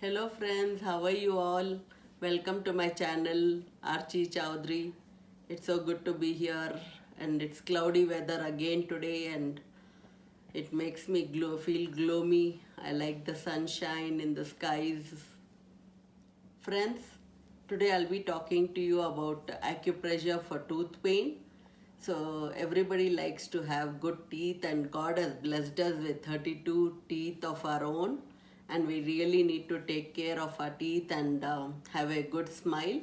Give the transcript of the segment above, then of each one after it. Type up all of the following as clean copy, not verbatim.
Hello friends, how are you all? Welcome to my channel, Archie Chowdhury. It's so good to be here and it's cloudy weather again today and it makes me feel gloomy. I like the sunshine in the skies. Friends, today I'll be talking to you about acupressure for tooth pain. So everybody likes to have good teeth and God has blessed us with 32 teeth of our own and we really need to take care of our teeth and have a good smile.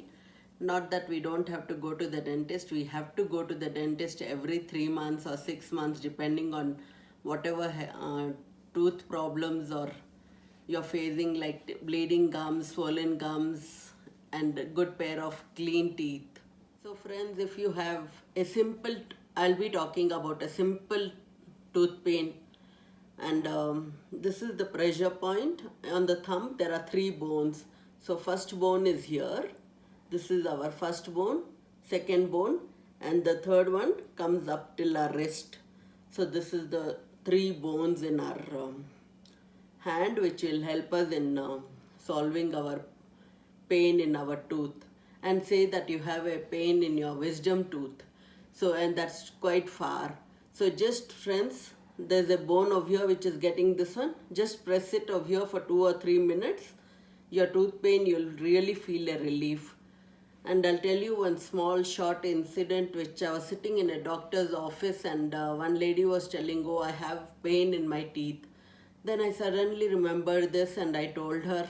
Not that we don't have to go to the dentist, we have to go to the dentist every 3 months or 6 months depending on whatever tooth problems or you're facing, like bleeding gums, swollen gums, and a good pair of clean teeth. So friends, if you have a simple, I'll be talking about a simple tooth pain and this is the pressure point. On the thumb there are 3 bones. So first bone is here. This is our first bone, second bone, and the third one comes up till our wrist. So this is the 3 bones in our hand which will help us in solving our pain in our tooth. And say that you have a pain in your wisdom tooth, so and that's quite far. So just friends, there's a bone over here which is getting this one, just press it over here for 2 or 3 minutes. Your tooth pain, you'll really feel a relief. And I'll tell you one small short incident which I was sitting in a doctor's office and one lady was telling, oh, I have pain in my teeth. Then I suddenly remembered this and I told her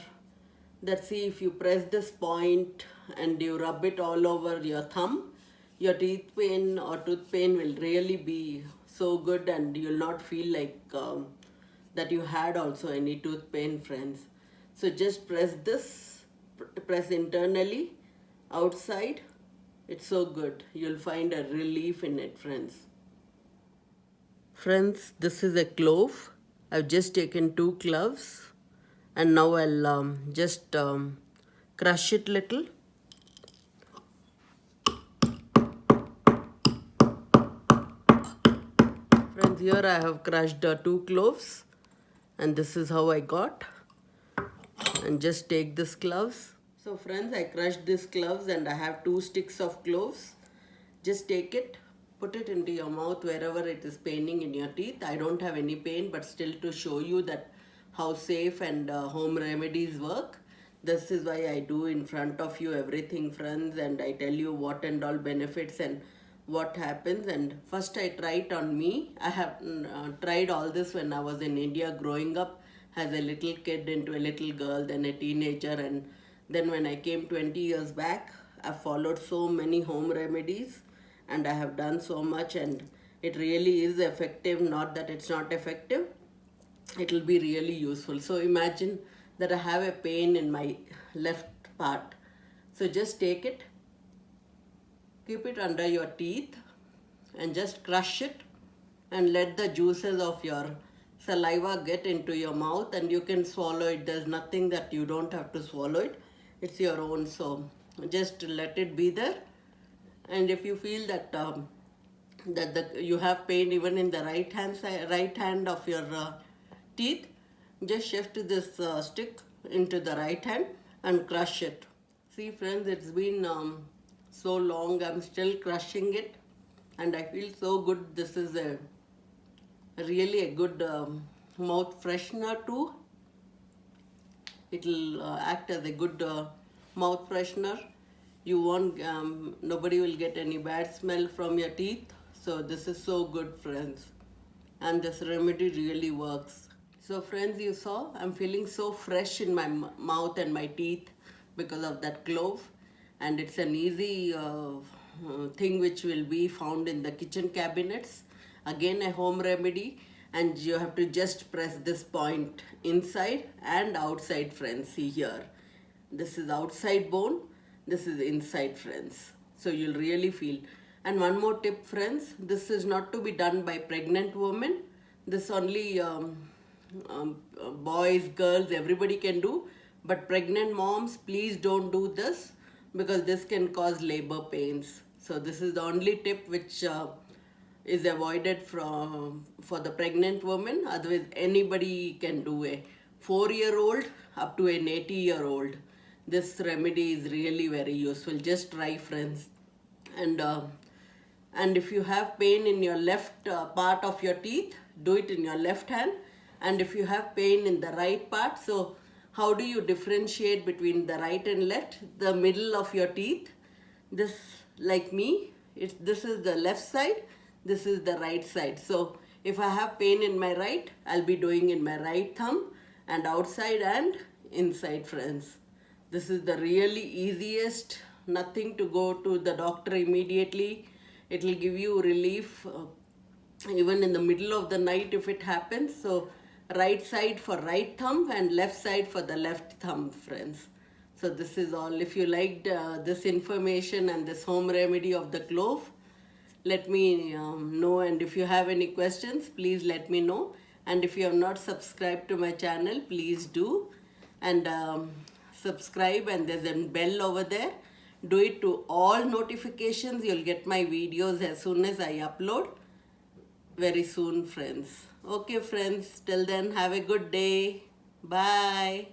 that, see, if you press this point and you rub it all over your thumb, your teeth pain or tooth pain will really be so good and you'll not feel like that you had also any tooth pain, friends. So just press this, press internally, outside. It's so good. You'll find a relief in it, friends. Friends, this is a clove. I've just taken 2 cloves and now I'll just crush it little. Friends, here I have crushed 2 cloves and this is how I got. And just take this cloves. So friends, I crushed these cloves and I have 2 sticks of cloves. Just take it, put it into your mouth wherever it is paining in your teeth. I don't have any pain, but still to show you that how safe and home remedies work. This is why I do in front of you everything, friends, and I tell you what and all benefits and what happens. And first I try it on me. I have tried all this when I was in India growing up as a little kid into a little girl, then a teenager, and then when I came 20 years back, I followed so many home remedies and I have done so much and it really is effective, not that it's not effective. It will be really useful. So imagine that I have a pain in my left part. So just take it, keep it under your teeth and just crush it and let the juices of your saliva get into your mouth and you can swallow it. There's nothing that you don't have to swallow it. It's your own. So just let it be there. And if you feel that you have pain even in the right hand of your teeth, just shift this stick into the right hand and crush it. See friends, it's been so long, I'm still crushing it and I feel so good. This is really a good mouth freshener too. It will act as a good mouth freshener. You won't, nobody will get any bad smell from your teeth. So this is so good, friends. And this remedy really works. So friends, you saw, I'm feeling so fresh in my mouth and my teeth because of that clove. And it's an easy thing which will be found in the kitchen cabinets. Again, a home remedy. And you have to just press this point inside and outside, friends. See here. This is outside bone. This is inside, friends. So you'll really feel. And one more tip, friends. This is not to be done by pregnant women. This only boys, girls, everybody can do. But pregnant moms, please don't do this because this can cause labor pains. So this is the only tip which is avoided for the pregnant woman. Otherwise, anybody can do. A 4-year-old up to an 80-year-old. This remedy is really very useful. Just try, friends. And if you have pain in your left part of your teeth, do it in your left hand. And if you have pain in the right part, so how do you differentiate between the right and left? The middle of your teeth, this, like me, this is the left side, this is the right side. So if I have pain in my right, I'll be doing in my right thumb and outside and inside, friends. This is the really easiest, nothing to go to the doctor immediately. It will give you relief even in the middle of the night if it happens. So right side for right thumb and left side for the left thumb, friends. So this is all. If you liked this information and this home remedy of the clove, let me know, and if you have any questions, please let me know. And if you have not subscribed to my channel, please do, and subscribe, and there's a bell over there. Do it to all notifications. You'll get my videos as soon as I upload very soon, friends. Okay, friends, till then, have a good day. Bye.